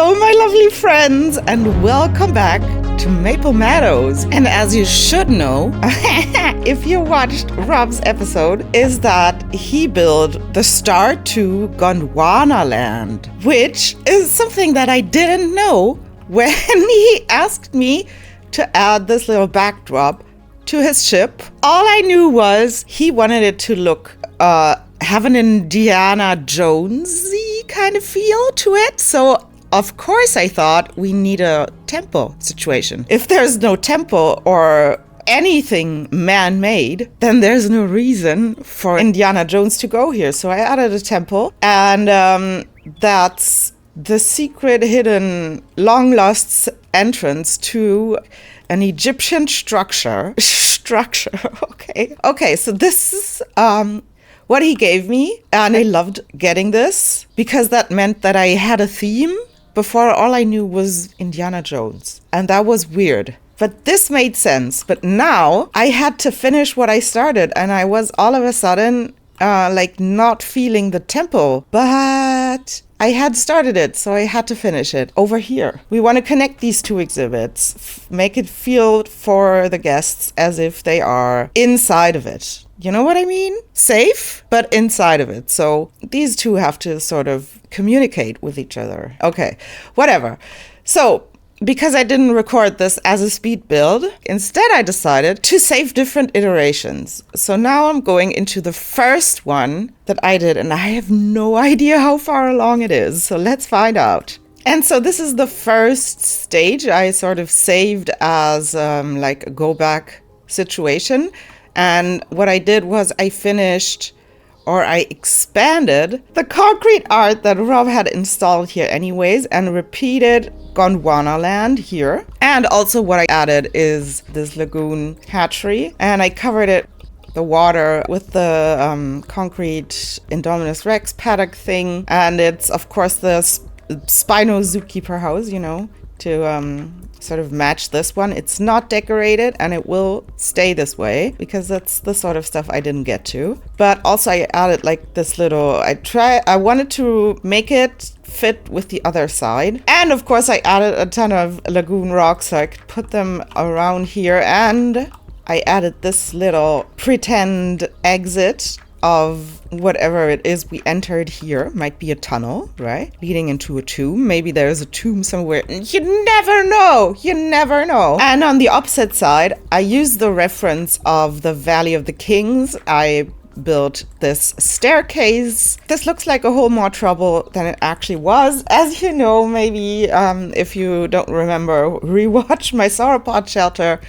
Hello, my lovely friends, and welcome back to Maple Meadows. And as you should know, if you watched Rob's episode, is that he built the start to Gondwana land, which is something that I didn't know when he asked me to add this little backdrop to his ship. All I knew was he wanted it to look have an Indiana Jonesy kind of feel to it. So of course I thought we need a temple situation. If there's no temple or anything man-made, then there's no reason for Indiana Jones to go here. So I added a temple, and that's the secret, hidden, long-lost entrance to an Egyptian structure. Okay, so this is what he gave me, and I loved getting this because that meant that I had a theme. Before, all I knew was Indiana Jones, and that was weird. But this made sense. But now I had to finish what I started, and I was all of a sudden not feeling the tempo. But I had started it, so I had to finish it over here. We want to connect these two exhibits, make it feel for the guests as if they are inside of it. You know what I mean? Safe, but inside of it. So these two have to sort of communicate with each other. Okay, whatever. So because I didn't record this as a speed build, instead I decided to save different iterations. So now I'm going into the first one that I did, and I have no idea how far along it is. So let's find out. And so this is the first stage I sort of saved as like a go back situation. And what I did was I expanded the concrete art that Rob had installed here anyways and repeated Gondwana land here. And also what I added is this lagoon hatchery, and I covered the water with the concrete Indominus Rex paddock thing. And it's of course the Spinosaurus per house, you know, to sort of match this one. It's not decorated, and it will stay this way because that's the sort of stuff I didn't get to. But also I added like this little, I wanted to make it fit with the other side. And of course I added a ton of lagoon rocks so I could put them around here. And I added this little pretend exit of whatever it is we entered here. Might be a tunnel, right? Leading into a tomb. Maybe there's a tomb somewhere. You never know. You never know. And on the opposite side, I used the reference of the Valley of the Kings. I built this staircase. This looks like a whole more trouble than it actually was. As you know, maybe if you don't remember, rewatch my sauropod shelter.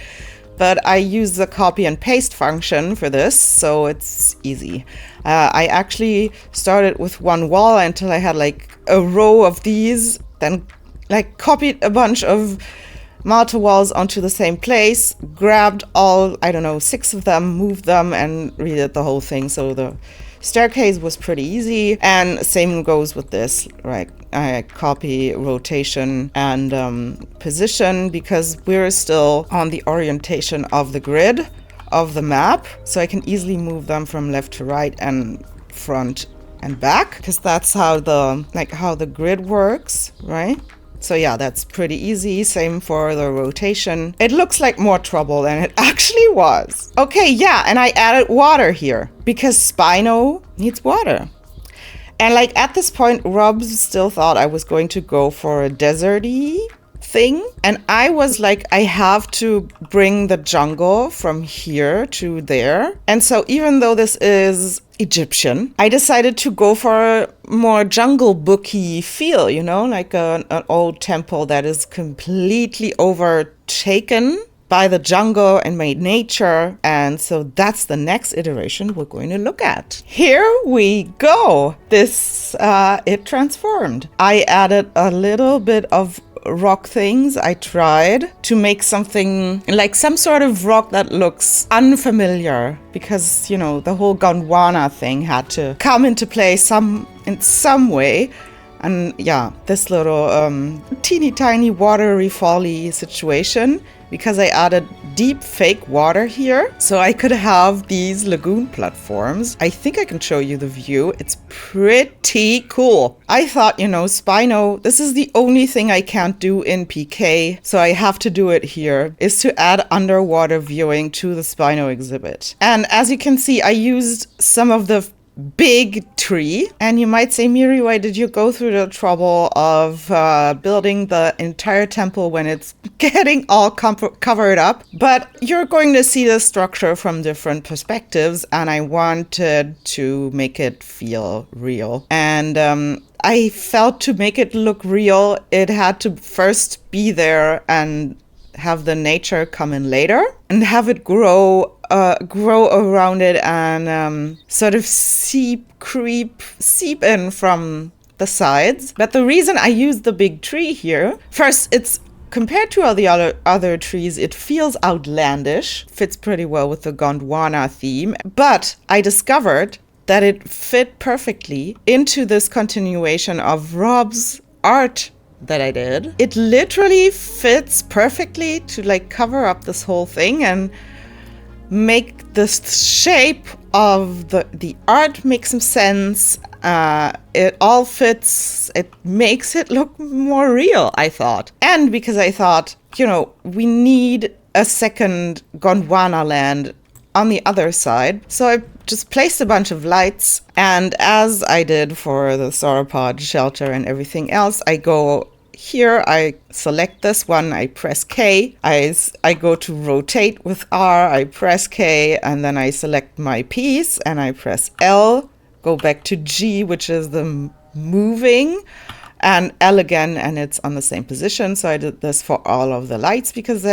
But I use the copy and paste function for this, so it's easy. I actually started with one wall until I had like a row of these, then like copied a bunch of Malta walls onto the same place, grabbed all, 6 of them, moved them, and redid the whole thing. So the staircase was pretty easy, and same goes with this, right? I copy rotation and position because we're still on the orientation of the grid of the map, so I can easily move them from left to right and front and back because that's how the grid works, right? So yeah, that's pretty easy. Same for the rotation. It looks like more trouble than it actually was. Okay, yeah, and I added water here because Spino needs water. And like at this point, Rob still thought I was going to go for a deserty thing. And I was like, I have to bring the jungle from here to there. And so even though this is Egyptian, I decided to go for a more jungle booky feel, you know, like an old temple that is completely overtaken by the jungle and by nature. And so that's the next iteration we're going to look at. Here we go. This, it transformed. I added a little bit of rock things. I tried to make something like some sort of rock that looks unfamiliar because, you know, the whole Gondwana thing had to come into play in some way. And yeah, this little teeny tiny watery folly situation, because I added deep fake water here, so I could have these lagoon platforms. I think I can show you the view. It's pretty cool. I thought, you know, Spino, this is the only thing I can't do in PK, so I have to do it here, is to add underwater viewing to the Spino exhibit. And as you can see, I used some of the big tree, and you might say, Miri, why did you go through the trouble of building the entire temple when it's getting all covered up? But you're going to see the structure from different perspectives, and I wanted to make it feel real. And I felt to make it look real, it had to first be there and have the nature come in later and have it grow around it and sort of seep in from the sides. But the reason I used the big tree here, first, it's compared to all the other trees, it feels outlandish, fits pretty well with the Gondwana theme, but I discovered that it fit perfectly into this continuation of Rob's art that I did. It literally fits perfectly to like cover up this whole thing and make the shape of the art make some sense. It all fits. It makes it look more real, I thought. And because I thought, you know, we need a second Gondwana land on the other side. So I just placed a bunch of lights, and as I did for the sauropod shelter and everything else, I go here, I select this one, I press K, I go to rotate with R, I press K, and then I select my piece and I press L, go back to G, which is the moving, and L again, and it's on the same position. So I did this for all of the lights because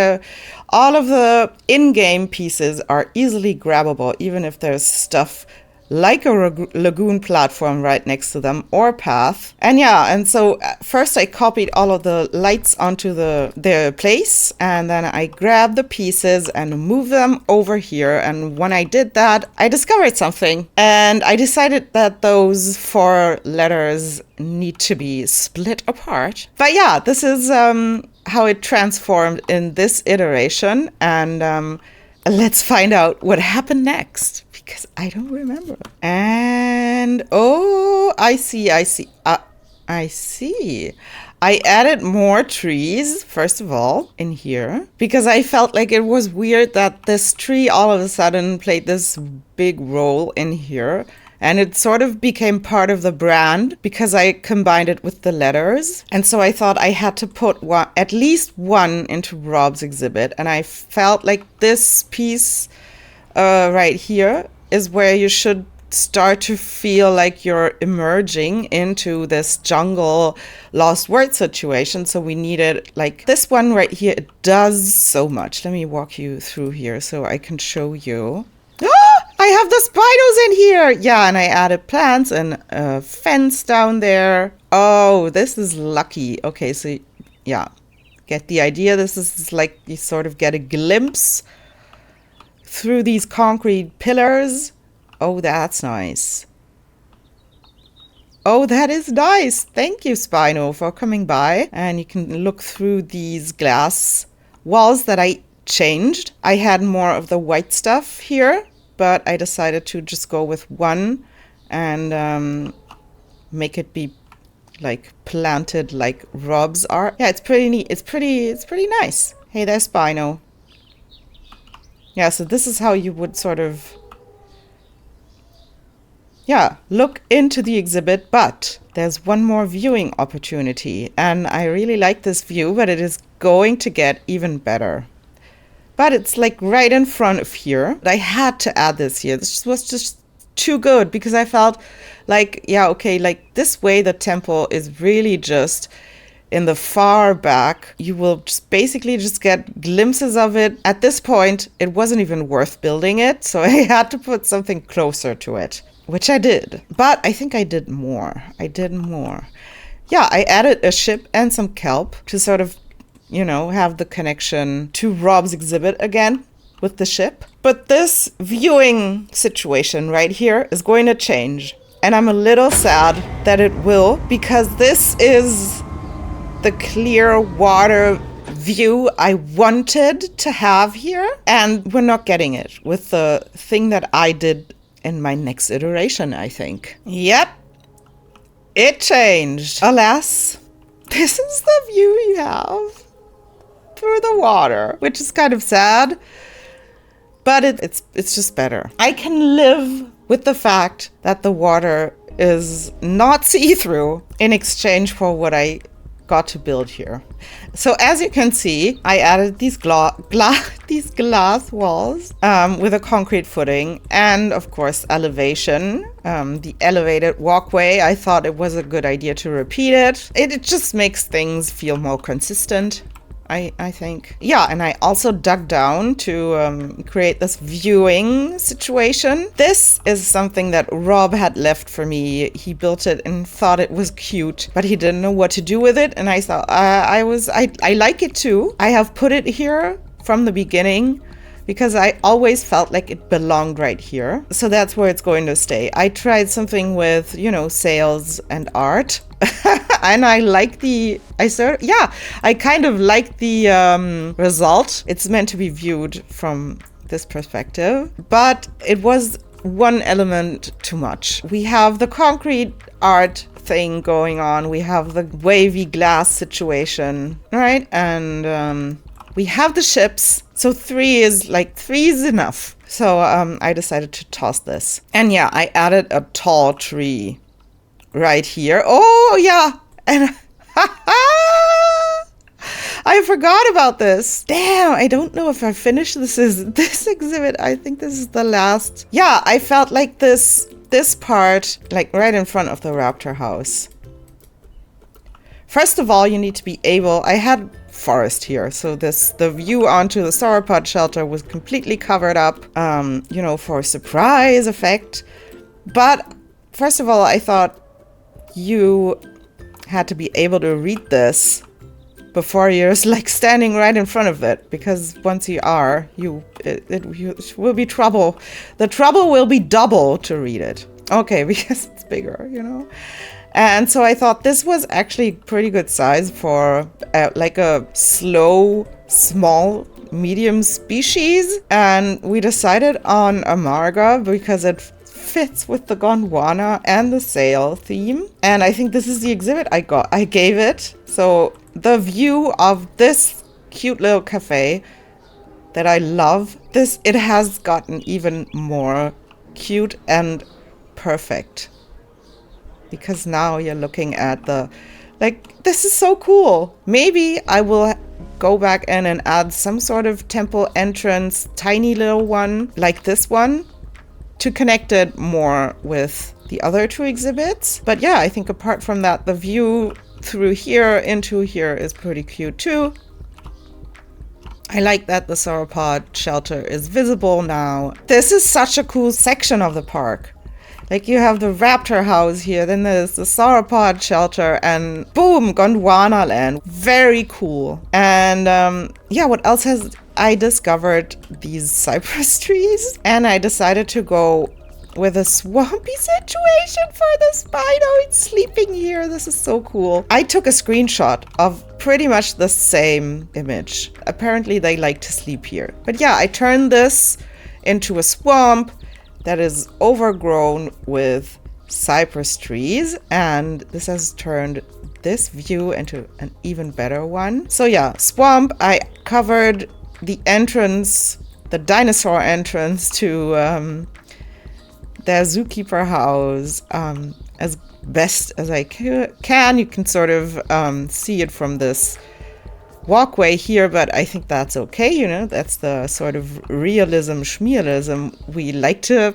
all of the in-game pieces are easily grabbable, even if there's stuff like a lagoon platform right next to them or path. And yeah, and so first I copied all of the lights onto their place, and then I grabbed the pieces and moved them over here. And when I did that, I discovered something, and I decided that those 4 letters need to be split apart. But yeah, this is how it transformed in this iteration, and let's find out what happened next, because I don't remember. And oh, I see. I added more trees, first of all, in here, because I felt like it was weird that this tree all of a sudden played this big role in here. And it sort of became part of the brand because I combined it with the letters. And so I thought I had to put at least one into Rob's exhibit. And I felt like this piece right here is where you should start to feel like you're emerging into this jungle lost word situation. So we needed like this one right here. It does so much. Let me walk you through here so I can show you. I have the Spinos in here. Yeah, and I added plants and a fence down there. Oh, this is lucky. Okay, so yeah, get the idea. This is like you sort of get a glimpse through these concrete pillars. Oh, that's nice. Oh, that is nice. Thank you, Spino, for coming by. And you can look through these glass walls that I changed. I had more of the white stuff here, but I decided to just go with one and make it be like planted like Rob's art. Yeah, it's pretty neat. It's pretty nice. Hey there, Spino. Yeah, so this is how you would sort of, yeah, look into the exhibit, but there's one more viewing opportunity. And I really like this view, but it is going to get even better. But it's like right in front of here. I had to add this here. This was just too good because I felt like, yeah, okay, like this way the temple is really just in the far back. You will just basically just get glimpses of it. At this point, it wasn't even worth building it. So I had to put something closer to it, which I did. But I think I did more. Yeah, I added a ship and some kelp to sort of, you know, have the connection to Rob's exhibit again with the ship. But this viewing situation right here is going to change. And I'm a little sad that it will, because this is the clear water view I wanted to have here. And we're not getting it with the thing that I did in my next iteration, I think. Yep, it changed. Alas, this is the view you have through the water, which is kind of sad, but it's just better. I can live with the fact that the water is not see-through in exchange for what I got to build here. So as you can see, I added these these glass walls with a concrete footing, and of course elevation, the elevated walkway. I thought it was a good idea to repeat it. It just makes things feel more consistent, I think. Yeah, and I also dug down to create this viewing situation. This is something that Rob had left for me. He built it and thought it was cute, but he didn't know what to do with it. And I thought, I like it too. I have put it here from the beginning because I always felt like it belonged right here. So that's where it's going to stay. I tried something with, you know, sails and art. And I like I kind of like the result. It's meant to be viewed from this perspective, but it was one element too much. We have the concrete art thing going on. We have the wavy glass situation, right? And we have the ships. So three is enough. So I decided to toss this. And yeah, I added a tall tree right here. Oh yeah, and I forgot about this. Damn, I don't know if I finished this exhibit. I think this is the last. Yeah, I felt like this part, like right in front of the raptor house. First of all, you need to be able. I had forest here, so the view onto the sauropod shelter was completely covered up, you know, for a surprise effect. But first of all, I thought you had to be able to read this before you're like standing right in front of it, because once you are, it will be trouble. The trouble will be double to read it. Okay, because it's bigger, you know. And so I thought this was actually pretty good size for like a slow, small, medium species. And we decided on Amarga because it fits with the Gondwana and the sail theme. And I think this is the exhibit I gave it. So the view of this cute little cafe that I love, it has gotten even more cute and perfect. Because now you're looking at this is so cool. Maybe I will go back in and add some sort of temple entrance, tiny little one like this one, to connect it more with the other two exhibits. But yeah, I think apart from that, the view through here into here is pretty cute too. I like that the sauropod shelter is visible now. This is such a cool section of the park. Like you have the raptor house here, then there's the sauropod shelter, and boom, Gondwana land. Very cool. And yeah, what else has I discovered? These cypress trees, and I decided to go with a swampy situation for the Spinosaurus sleeping here. This is so cool. I took a screenshot of pretty much the same image. Apparently they like to sleep here. But yeah, I turned this into a swamp that is overgrown with cypress trees, and this has turned this view into an even better one. So yeah, swamp. I covered the entrance, the dinosaur entrance to their zookeeper house as best as I can. You can sort of see it from this walkway here, but I think that's okay, you know, that's the sort of realism, schmealism we like to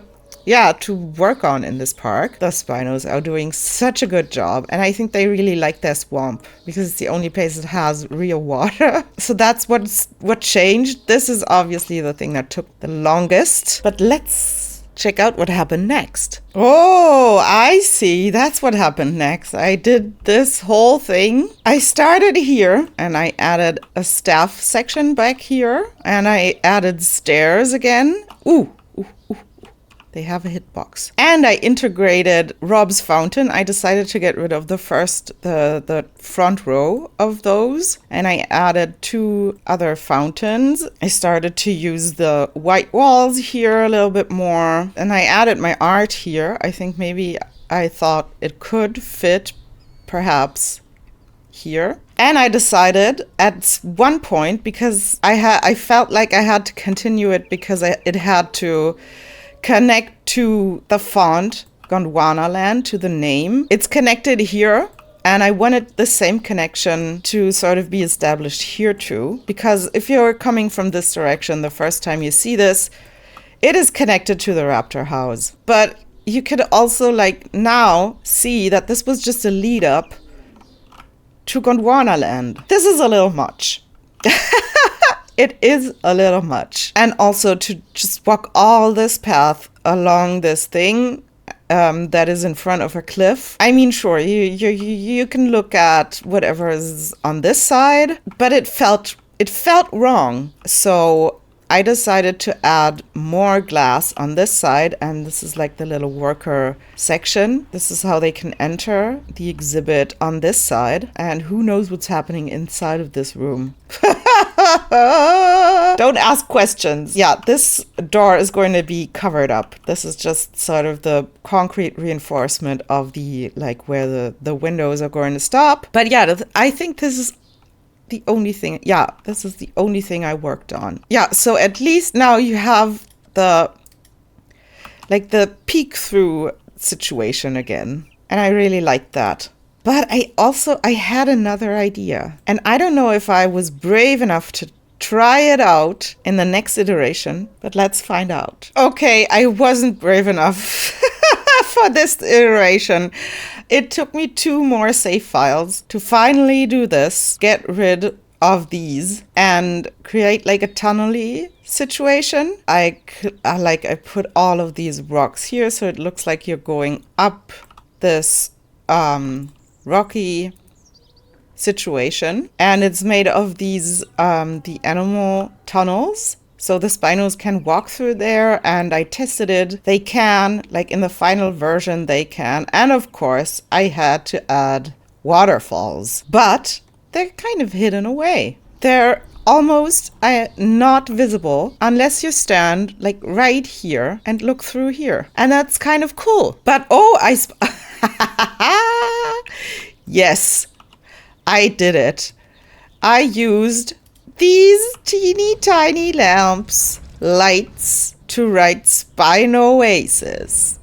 work on in this park. The Spinos are doing such a good job, and I think they really like their swamp because it's the only place that has real water. So that's what changed. This is obviously the thing that took the longest, but let's check out what happened next. Oh, I see. That's what happened next. I did this whole thing. I started here and I added a staff section back here, and I added stairs again. Ooh. They have a hitbox. And I integrated Rob's fountain. I decided to get rid of the front row of those. And I added 2 other fountains. I started to use the white walls here a little bit more. And I added my art here. I think maybe I thought it could fit perhaps here. And I decided at one point, because I felt like I had to continue it because it had to connect to the font Gondwana land, to the name. It's connected here, and I wanted the same connection to sort of be established here too, because if you're coming from this direction the first time you see this, it is connected to the raptor house. But you could also like now see that this was just a lead up to Gondwana land. This is a little much. It is a little much. And also to just walk all this path along this thing that is in front of a cliff. I mean, sure, you can look at whatever is on this side, but it felt wrong. So I decided to add more glass on this side, and this is like the little worker section. This is how they can enter the exhibit on this side, and who knows what's happening inside of this room. Don't ask questions. Yeah, this door is going to be covered up. This is just sort of the concrete reinforcement of the, like, where the windows are going to stop. But yeah, I think this is the only thing. Yeah, this is the only thing I worked on. Yeah, so at least now you have the, like, the peek through situation again. And I really like that. But I had another idea. And I don't know if I was brave enough to try it out in the next iteration, but let's find out. Okay, I wasn't brave enough for this iteration. It took me 2 more save files to finally do this, get rid of these, and create like a tunnel-y situation. I put all of these rocks here, so it looks like you're going up this rocky situation, and it's made of these the animal tunnels, so the Spinos can walk through there, and I tested it. They can, like in the final version, they can. And of course I had to add waterfalls, but they're kind of hidden away. They're almost not visible unless you stand like right here and look through here, and that's kind of cool. But yes, I did it. I used these teeny tiny lamps, lights, to write Spinoasis.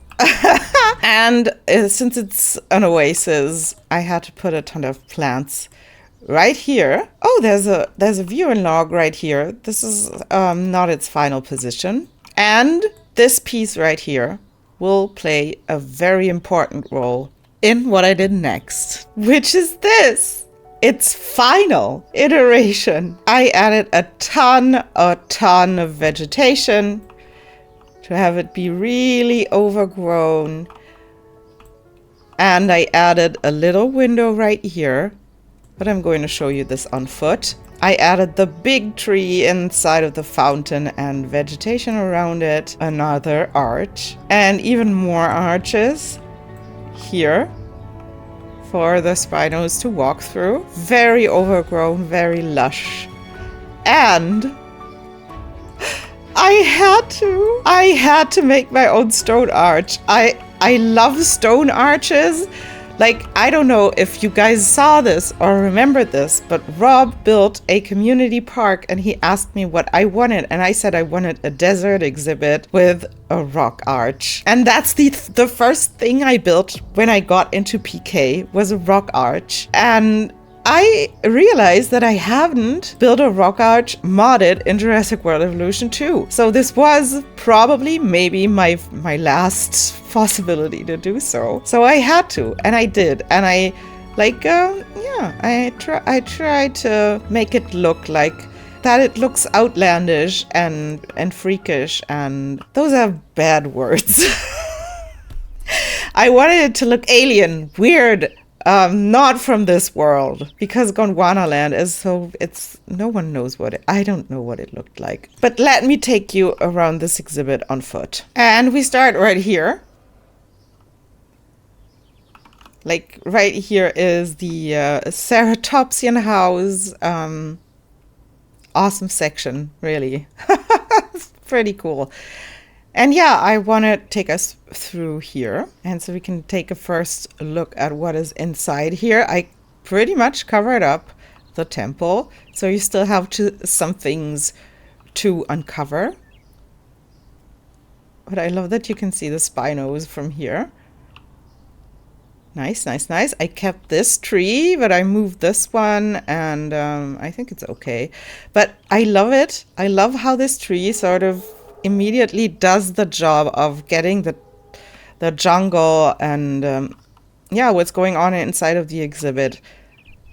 And since it's an oasis, I had to put a ton of plants right here. Oh, there's a viewing log right here. This is not its final position. And this piece right here will play a very important role in what I did next, which is this. Its final iteration. I added a ton of vegetation to have it be really overgrown. And I added a little window right here, but I'm going to show you this on foot. I added the big tree inside of the fountain and vegetation around it, another arch, and even more arches here for the Spinos to walk through. Very overgrown, very lush. And I had to make my own stone arch. I love stone arches. Like, I don't know if you guys saw this or remembered this, but Rob built a community park and he asked me what I wanted. And I said I wanted a desert exhibit with a rock arch. And that's the first thing I built when I got into PK was a rock arch. And I realized that I haven't built a rock arch modded in Jurassic World Evolution 2. So this was probably maybe my last possibility to do so. So I had to, and I did. And I tried to make it look like that. It looks outlandish and freakish, and those are bad words. I wanted it to look alien, weird, Not from this world, because Gondwana land is so, no one knows I don't know what it looked like. But let me take you around this exhibit on foot. And we start right here. Like right here is the Ceratopsian house. Awesome section, really. It's pretty cool. And yeah, I want to take us through here. And so we can take a first look at what is inside here. I pretty much covered up the temple. So you still have some things to uncover. But I love that you can see the Spinos from here. Nice, nice, nice. I kept this tree, but I moved this one, and I think it's okay. But I love it. I love how this tree sort of immediately does the job of getting the jungle and yeah, what's going on inside of the exhibit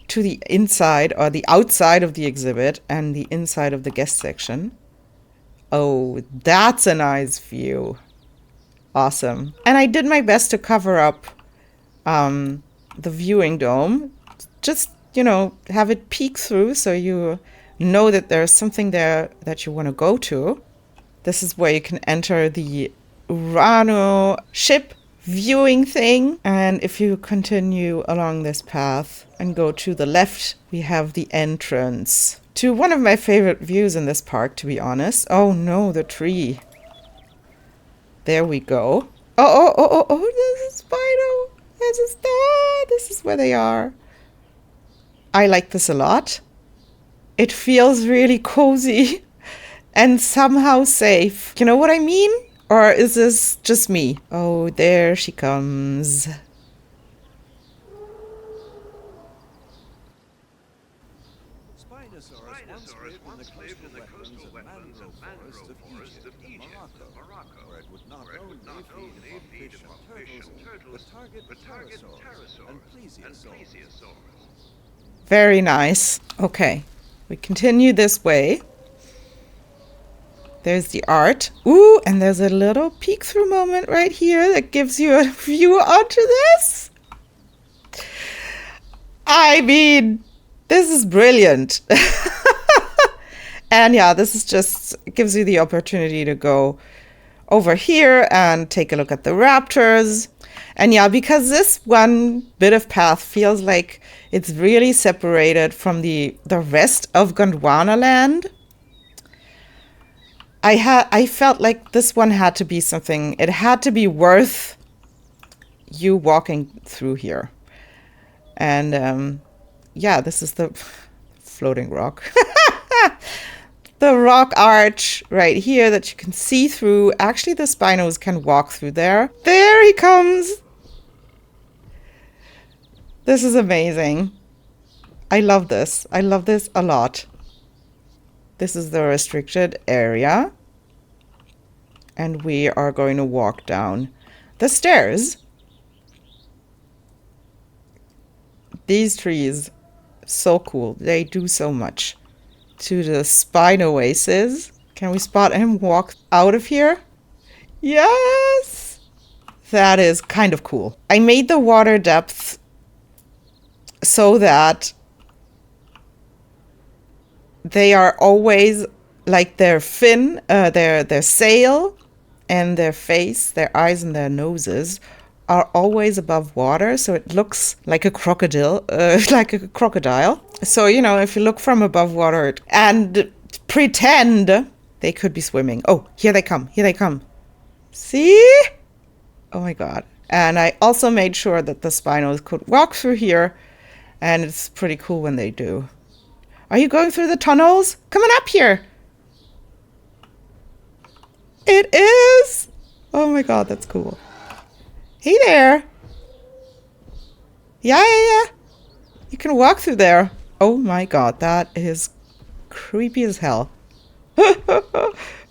to the inside or the outside of the exhibit and the inside of the guest section. Oh, that's a nice view. Awesome. And I did my best to cover up the viewing dome. Just, you know, have it peek through so you know that there's something there that you want to go to. This is where you can enter the Urano ship viewing thing. And if you continue along this path and go to the left, we have the entrance to one of my favorite views in this park, to be honest. Oh no, the tree. There we go. Oh, there's a Spino. There's a star. This is where they are. I like this a lot. It feels really cozy and somehow safe. You know what I mean? Or is this just me? Oh, there she comes. Spinosaurus once lived in the coastal wetlands of mangrove forests of Egypt and Morocco, where it would not only feed upon fish and turtles, but target pterosaurs and plesiosaurs. Very nice. Okay, we continue this way. There's the art. Ooh, and there's a little peek through moment right here that gives you a view onto this. I mean, this is brilliant. And yeah, this is just gives you the opportunity to go over here and take a look at the raptors. And yeah, because this one bit of path feels like it's really separated from the rest of Gondwana land, I felt like this one had to be something. It had to be worth you walking through here. And yeah, this is the floating rock. The rock arch right here that you can see through. Actually, the Spinos can walk through there. There he comes. This is amazing. I love this. I love this a lot. This is the restricted area. And we are going to walk down the stairs. These trees, so cool. They do so much. To the Spinoasis. Can we spot him walk out of here? Yes! That is kind of cool. I made the water depth so that they are always like their fin, their sail and their face, their eyes and their noses are always above water, so it looks like a crocodile, So, you know, if you look from above water and pretend they could be swimming. Oh, here they come. Here they come. See? Oh my God. And I also made sure that the Spinos could walk through here, and it's pretty cool when they do. Are you going through the tunnels? Come on up here. It is. Oh my God, that's cool. Hey there. Yeah. You can walk through there. Oh my God, that is creepy as hell.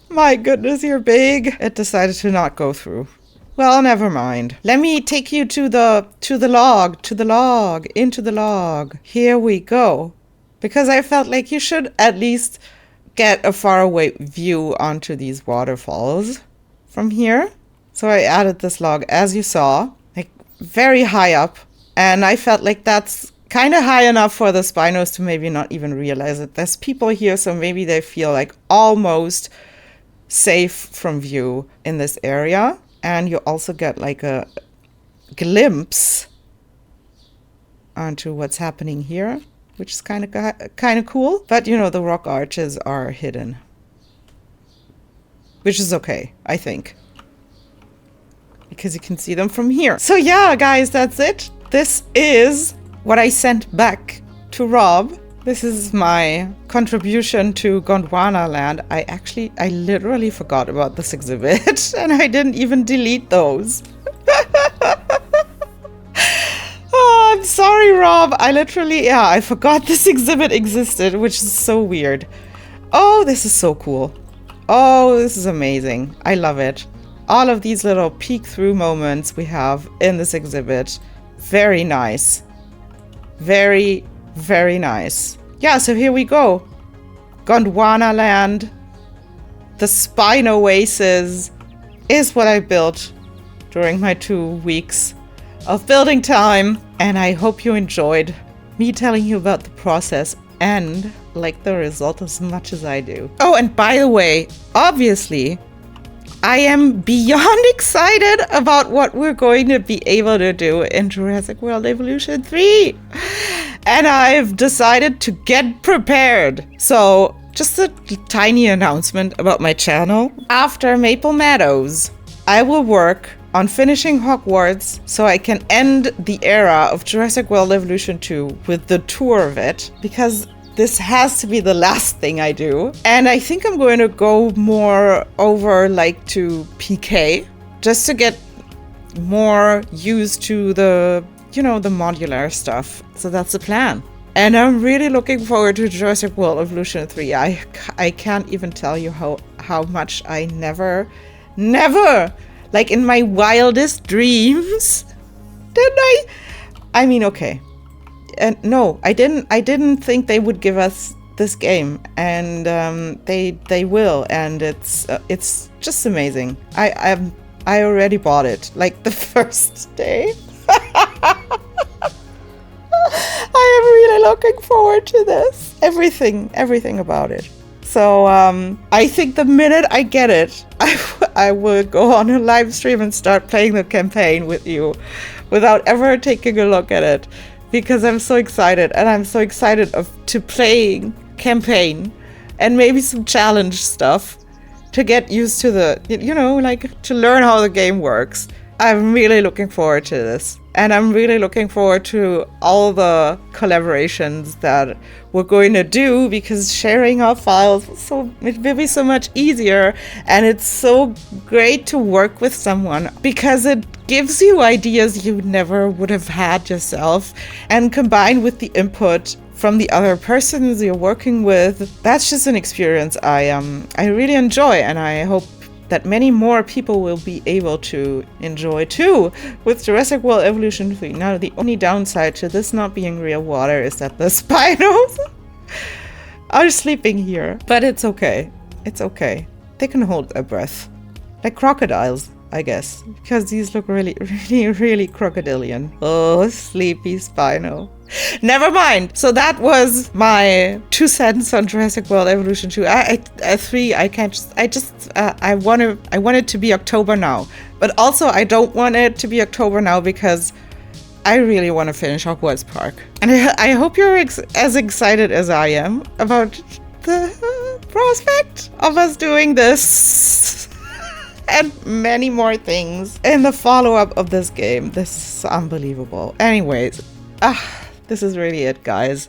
My goodness, you're big. It decided to not go through. Well, never mind. Let me take you into the log. Here we go. Because I felt like you should at least get a faraway view onto these waterfalls from here. So I added this log, as you saw, like very high up And I felt like that's kind of high enough for the Spinos to maybe not even realize it. There's people here, so maybe they feel like almost safe from view in this area. And you also get like a glimpse onto what's happening here, which is kind of cool. But you know, the rock arches are hidden, which is okay, I think, because you can see them from here. So yeah, guys, that's it. This is what I sent back to Rob. This is my contribution to Gondwana land. I literally forgot about this exhibit and I didn't even delete those. Oh, I'm sorry, Rob. I forgot this exhibit existed, which is so weird. Oh, this is so cool. Oh, this is amazing. I love it. All of these little peek through moments we have in this exhibit. Very nice. Very, very nice. Yeah, so here we go. Gondwana land. The Spinoasis is what I built during my 2 weeks of building time. And I hope you enjoyed me telling you about the process and like the result as much as I do. Oh, and by the way, obviously, I am beyond excited about what we're going to be able to do in Jurassic World Evolution 3. And I've decided to get prepared. So just a tiny announcement about my channel. After Maple Meadows, I will work on finishing Hogwarts so I can end the era of Jurassic World Evolution 2 with the tour of it, because this has to be the last thing I do. And I think I'm going to go more over like to PK, just to get more used to the, you know, the modular stuff. So that's the plan. And I'm really looking forward to Jurassic World Evolution 3. I can't even tell you how much I never, like in my wildest dreams, I mean, okay. And no, I didn't think they would give us this game, and they will, and it's just amazing. I already bought it like the first day. I am really looking forward to this. Everything about it. So I think the minute I get it, I will go on a live stream and start playing the campaign with you without ever taking a look at it, because I'm so excited, and I'm so excited to playing campaign and maybe some challenge stuff to get used to the, you know, like to learn how the game works. I'm really looking forward to this. And I'm really looking forward to all the collaborations that we're going to do, because sharing our files, it will be so much easier. And it's so great to work with someone, because it gives you ideas you never would have had yourself. And combined with the input from the other persons you're working with, that's just an experience I really enjoy, and I hope that many more people will be able to enjoy too with Jurassic World Evolution 3. Now, the only downside to this not being real water is that the Spinos are sleeping here. But it's okay. It's okay. They can hold their breath. Like crocodiles, I guess. Because these look really, really, really crocodilian. Oh, sleepy Spino. Never mind. So that was my 2 cents on Jurassic World Evolution 2. I want it to be October now. But also I don't want it to be October now because I really want to finish Hogwarts Park. And I hope you're as excited as I am about the prospect of us doing this and many more things in the follow-up of this game. This is unbelievable. Anyways, this is really it, guys.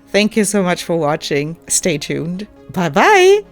Thank you so much for watching. Stay tuned. Bye-bye.